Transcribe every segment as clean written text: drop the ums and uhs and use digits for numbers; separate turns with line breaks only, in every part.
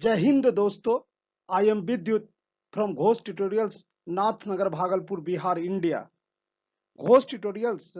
जय हिंद दोस्तों। I am विद्युत from Ghosh tutorials, Nath Nagar, Bhagalpur, Bihar, India. Ghosh tutorials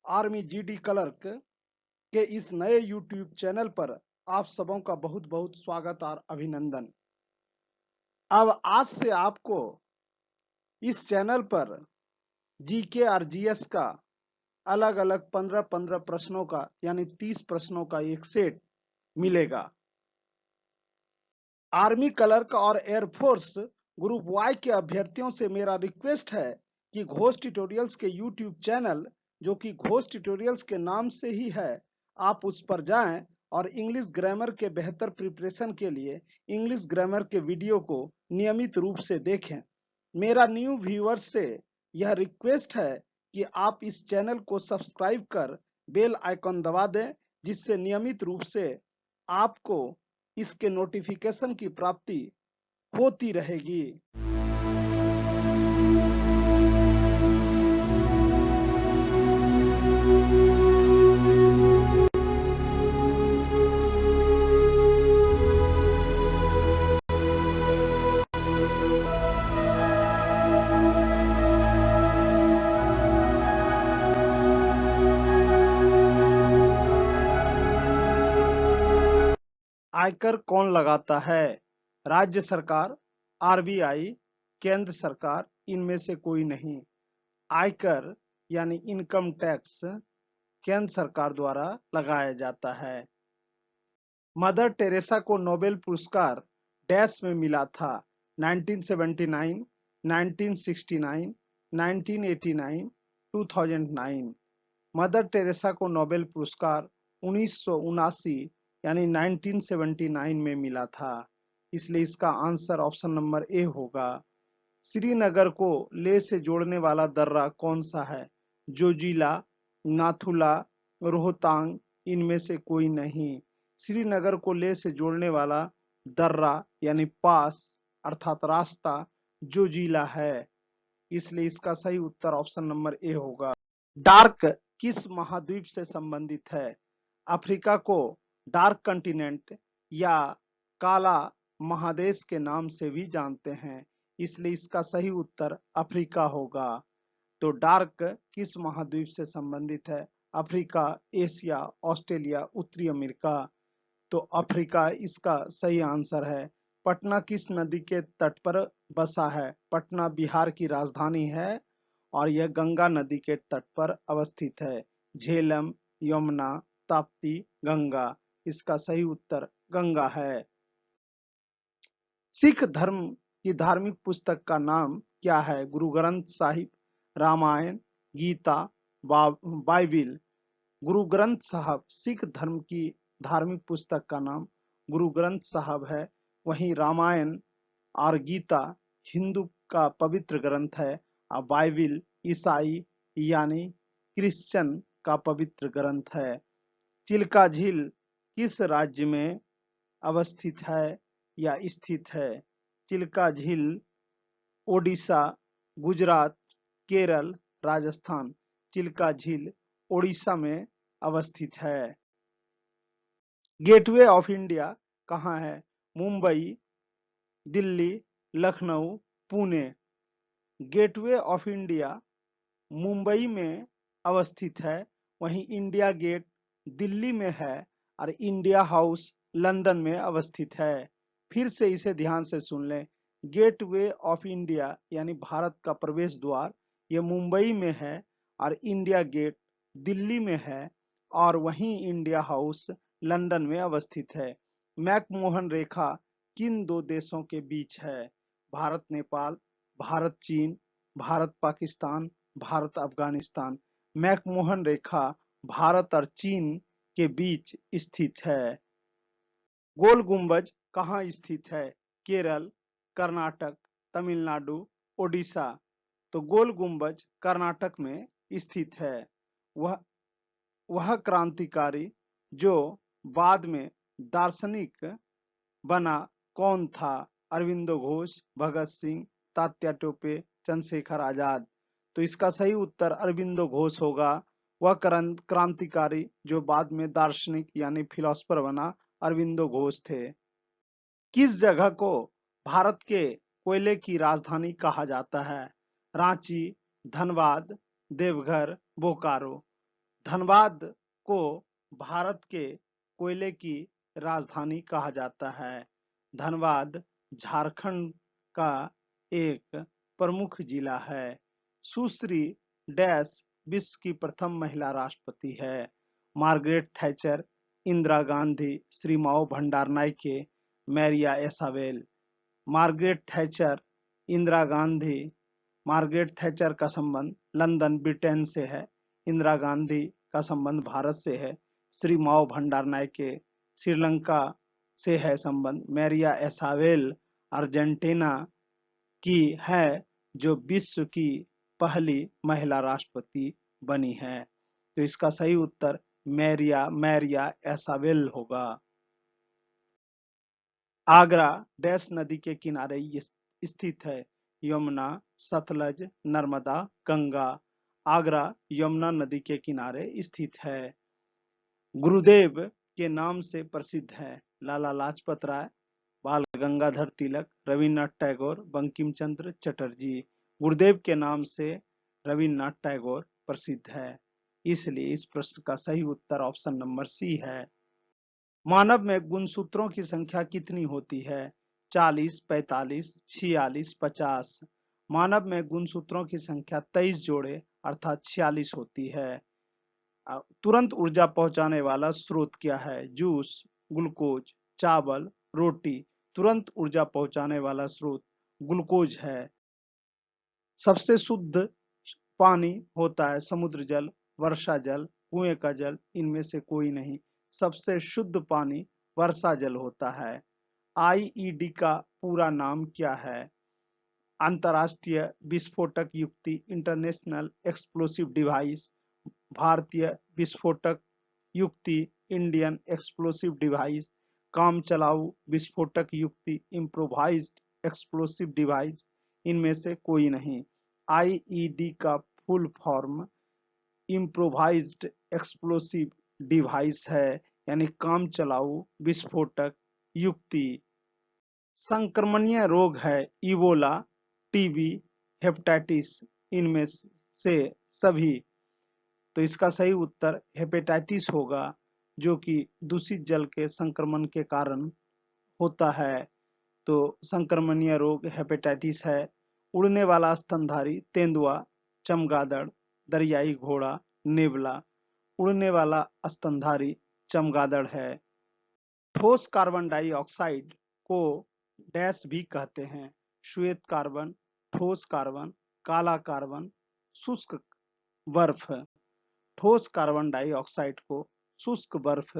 army GD clerk के इस नए यूट्यूब चैनल पर आप सबों का बहुत बहुत स्वागत और अभिनंदन। अब आज से आपको इस चैनल पर जीके और जीएस का अलग अलग 15-15 प्रश्नों का यानी 30 प्रश्नों का एक सेट मिलेगा। आर्मी क्लर्क और एयरफोर्स ग्रुप वाई के अभ्यर्थियों से मेरा रिक्वेस्ट है कि घोष ट्यूटोरियल्स के यूट्यूब चैनल, जो कि घोष ट्यूटोरियल्स के नाम से ही है, आप उस पर जाएं और इंग्लिश ग्रामर के बेहतर प्रिपरेशन के लिए इंग्लिश ग्रामर के वीडियो को नियमित रूप से देखें। मेरा न्यू व्यूअर्स से यह रिक्वेस्ट है कि आप इस चैनल को सब्सक्राइब कर बेल आइकन दबा दें, जिससे नियमित रूप से आपको इसके नोटिफिकेशन की प्राप्ति होती रहेगी। आयकर कौन लगाता है? राज्य सरकार, आरबीआई, केंद्र सरकार, इनमें से कोई नहीं। आयकर यानी इनकम टैक्स केंद्र सरकार द्वारा लगाया जाता है। मदर टेरेसा को नोबेल पुरस्कार डैश में मिला था? 1979, 1969, 1989, 2009। मदर टेरेसा को नोबेल पुरस्कार 1979 यानी 1979 में मिला था, इसलिए इसका आंसर ऑप्शन नंबर ए होगा। श्रीनगर को लेह से जोड़ने वाला दर्रा कौन सा है? जोजिला, नाथुला, रोहतांग, इनमें से कोई नहीं। श्रीनगर को लेह से जोड़ने वाला दर्रा यानी पास अर्थात रास्ता जोजिला है, इसलिए इसका सही उत्तर ऑप्शन नंबर ए होगा। डार्क किस महाद्वीप से संबंधित है? अफ्रीका को डार्क कंटिनेंट या काला महादेश के नाम से भी जानते हैं, इसलिए इसका सही उत्तर अफ्रीका होगा। तो डार्क किस महाद्वीप से संबंधित है? अफ्रीका, एशिया, ऑस्ट्रेलिया, उत्तरी अमेरिका। तो अफ्रीका इसका सही आंसर है। पटना किस नदी के तट पर बसा है? पटना बिहार की राजधानी है और यह गंगा नदी के तट पर अवस्थित है। झेलम, यमुना, ताप्ती, गंगा, इसका सही उत्तर गंगा है। सिख धर्म की धार्मिक पुस्तक का नाम क्या है? गुरु ग्रंथ साहिब, रामायण, गीता, बाइबिल। गुरु ग्रंथ साहब सिख धर्म की धार्मिक पुस्तक का नाम गुरु ग्रंथ साहब है। वहीं रामायण और गीता हिंदू का पवित्र ग्रंथ है और बाइबिल ईसाई यानी क्रिश्चियन का पवित्र ग्रंथ है। चिल्का झील किस राज्य में अवस्थित है या स्थित है? चिल्का झील ओडिशा, गुजरात, केरल, राजस्थान। चिल्का झील ओडिशा में अवस्थित है। गेटवे ऑफ इंडिया कहाँ है? Mumbai, Delhi, Lucknow, Pune. Gateway of India Mumbai में अवस्थित है, वहीं इंडिया गेट दिल्ली में है और इंडिया हाउस लंदन में अवस्थित है। फिर से इसे ध्यान से सुन लें। गेटवे ऑफ इंडिया यानी भारत का प्रवेश द्वार, यह मुंबई में है और इंडिया गेट दिल्ली में है और वहीं इंडिया हाउस लंदन में अवस्थित है। मैकमोहन रेखा किन दो देशों के बीच है? भारत नेपाल, भारत चीन, भारत पाकिस्तान, भारत अफगानिस्तान। मैकमोहन रेखा भारत और चीन के बीच स्थित है। गोल गुंबज कहाँ स्थित है? केरल, कर्नाटक, तमिलनाडु, ओडिशा। तो गोल गुंबज कर्नाटक में स्थित है। वह क्रांतिकारी जो बाद में दार्शनिक बना कौन था? अरविंदो घोष, भगत सिंह, तात्या टोपे, चंद्रशेखर आजाद। तो इसका सही उत्तर अरविंदो घोष होगा। वह क्रांतिकारी जो बाद में दार्शनिक यानी फिलोसफर बना अरविंदो घोष थे। किस जगह को भारत के कोयले की राजधानी कहा जाता है? रांची, धनबाद, देवघर, बोकारो। धनबाद को भारत के कोयले की राजधानी कहा जाता है। धनबाद झारखंड का एक प्रमुख जिला है। सुश्री डैश विश्व की प्रथम महिला राष्ट्रपति है। Margaret Thatcher, Indira Gandhi, Sirimavo Bandaranaike, Maria Isabel. Margaret Thatcher, Indira Gandhi. Margaret Thatcher का संबंध लंदन, ब्रिटेन से है। इंदिरा गांधी का संबंध भारत से है। श्री माओ भंडार नायके श्रीलंका से है संबंध। मैरिया एसावेल अर्जेंटीना की है, जो विश्व की पहली महिला राष्ट्रपति बनी है। तो इसका सही उत्तर मैरिया एसावेल होगा। आगरा डैश नदी के किनारे स्थित है? यमुना, सतलज, नर्मदा, गंगा। आगरा यमुना नदी के किनारे स्थित है। गुरुदेव के नाम से प्रसिद्ध है? लाला लाजपत राय, बाल गंगाधर तिलक, रविन्द्रनाथ टैगोर, बंकिम चंद्र चटर्जी। गुरुदेव के नाम से रविन्द्रनाथ टैगोर प्रसिद्ध है। इसलिए इस प्रश्न का सही उत्तर ऑप्शन नंबर सी है। मानव में गुणसूत्रों की संख्या कितनी होती है? 40, 45, 46, 50। मानव में गुणसूत्रों की संख्या 23 जोड़े अर्थात 46 होती है। तुरंत ऊर्जा पहुंचाने वाला स्रोत क्या है? जूस, ग्लूकोज, चावल, रोटी। तुरंत ऊर्जा पहुंचाने वाला स्रोत ग्लूकोज है। सबसे शुद्ध पानी होता है समुद्र जल, वर्षा जल, कुएं का जल, इनमें से कोई नहीं। सबसे शुद्ध पानी वर्षा जल होता है। आईईडी का पूरा नाम क्या है? अंतरराष्ट्रीय विस्फोटक युक्ति, इंटरनेशनल एक्सप्लोसिव डिवाइस। भारतीय विस्फोटक युक्ति, इंडियन एक्सप्लोसिव डिवाइस। काम चलाऊ विस्फोटक युक्ति, इम्प्रोवाइज्ड एक्सप्लोसिव डिवाइस, इनमें से कोई नहीं। आईईडी का full form improvised explosive device है, यानी काम चलाऊ विस्फोटक युक्ति। संक्रमणीय रोग है इबोला, टीबी, हेपेटाइटिस, इनमें से सभी। तो इसका सही उत्तर हेपेटाइटिस होगा, जो कि दूषित जल के संक्रमण के कारण होता है। तो संक्रमणीय रोग हेपेटाइटिस है। उड़ने वाला स्तनधारी तेंदुआ, चमगादड़, दरियाई घोड़ा, नेवला। उड़ने वाला स्तनधारी चमगादड़ है। ठोस कार्बन डाइऑक्साइड को डैश भी कहते हैं? श्वेत कार्बन, ठोस कार्बन, काला कार्बन, शुष्क बर्फ। ठोस कार्बन डाइऑक्साइड को शुष्क बर्फ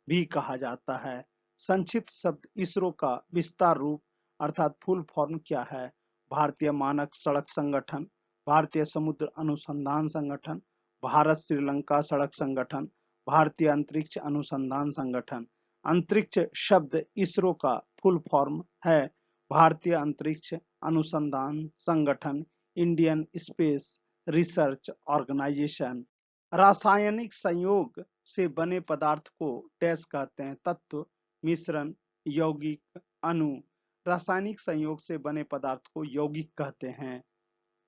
भी कहा जाता है। संक्षिप्त शब्द इसरो का विस्तार रूप अर्थात फुल फॉर्म क्या है? भारतीय मानक सड़क संगठन, भारतीय समुद्र अनुसंधान संगठन, भारत श्रीलंका सड़क संगठन, भारतीय अंतरिक्ष अनुसंधान संगठन। अंतरिक्ष शब्द इसरो का फुल फॉर्म है भारतीय अंतरिक्ष अनुसंधान संगठन, इंडियन स्पेस रिसर्च ऑर्गेनाइजेशन। रासायनिक संयोग से बने पदार्थ को डैश कहते हैं? तत्व, मिश्रण, यौगिक, अणु। रासायनिक संयोग से बने पदार्थ को यौगिक कहते हैं।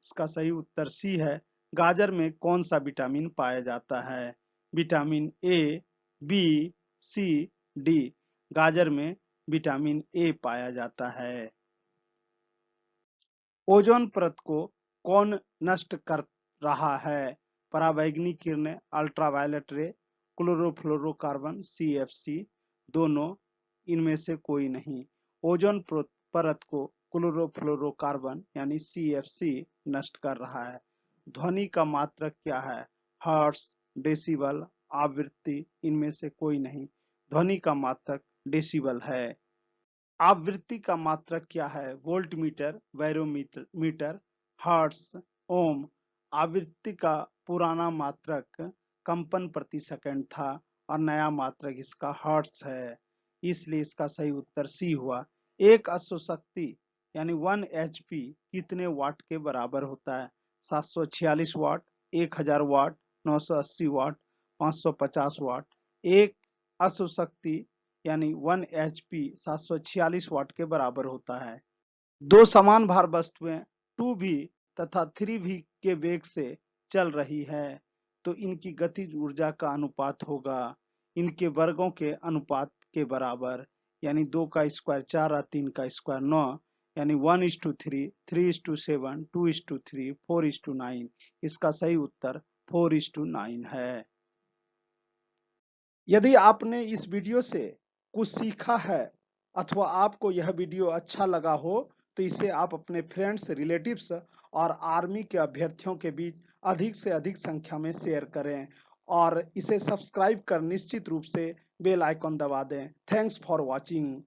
इसका सही उत्तर सी है। गाजर में कौन सा विटामिन पाया जाता है? Vitamin A, B, C, D. गाजर में विटामिन ए पाया जाता है। ओजोन परत को कौन नष्ट कर रहा है? पराबैंगनी किरणें, अल्ट्रावायलेट रे, क्लोरोफ्लोरोकार्बन, सीएफसी, दोनों, इनमें से कोई नहीं। ओजोन परत को क्लोरोफ्लोरोकार्बन यानी सीएफसी नष्ट कर रहा है। ध्वनि का मात्रक क्या है? हर्ट्ज, डेसिबल, आवृत्ति, इनमें से कोई नहीं। ध्वनि का मात्रक डेसिबल है। आवृत्ति का मात्रक क्या है? वोल्ट मीटर, बैरोमीटर, हर्ट्ज, ओम। आवृत्ति का पुराना मात्रक कंपन प्रति सेकंड था और नया मात्रक इसका हर्ट्ज है, इसलिए इसका सही उत्तर सी हुआ। एक अश्वशक्ति यानी 1 HP कितने वाट के बराबर होता है? 746 वाट, 1000 वाट, 980 वाट, 550 वाट। एक अश्वशक्ति यानी 1 HP 746 वाट के बराबर होता है। दो समान भार वस्तुएं 2v तथा 3v के वेग से चल रही है तो इनकी गतिज ऊर्जा का अनुपात होगा इनके वर्गों के अनुपात के बराबर, यानी 2 का स्क्वायर 4 और 3 का स्क्वायर 9, यानी 1:3, 3:7, 2:3, 4:9। इसका सही उत्तर 4:9 है। यदि आपने इस वीडियो से कुछ सीखा है अथवा आपको यह वीडियो अच्छा लगा हो तो इसे आप अपने फ्रेंड्स, रिलेटिव्स और आर्मी के अभ्यर्थियों के बीच अधिक से अधिक संख्या में शेयर करें और इसे सब्सक्राइब कर निश्चित रूप से बेल आइकॉन दबा दें। Thanks for watching.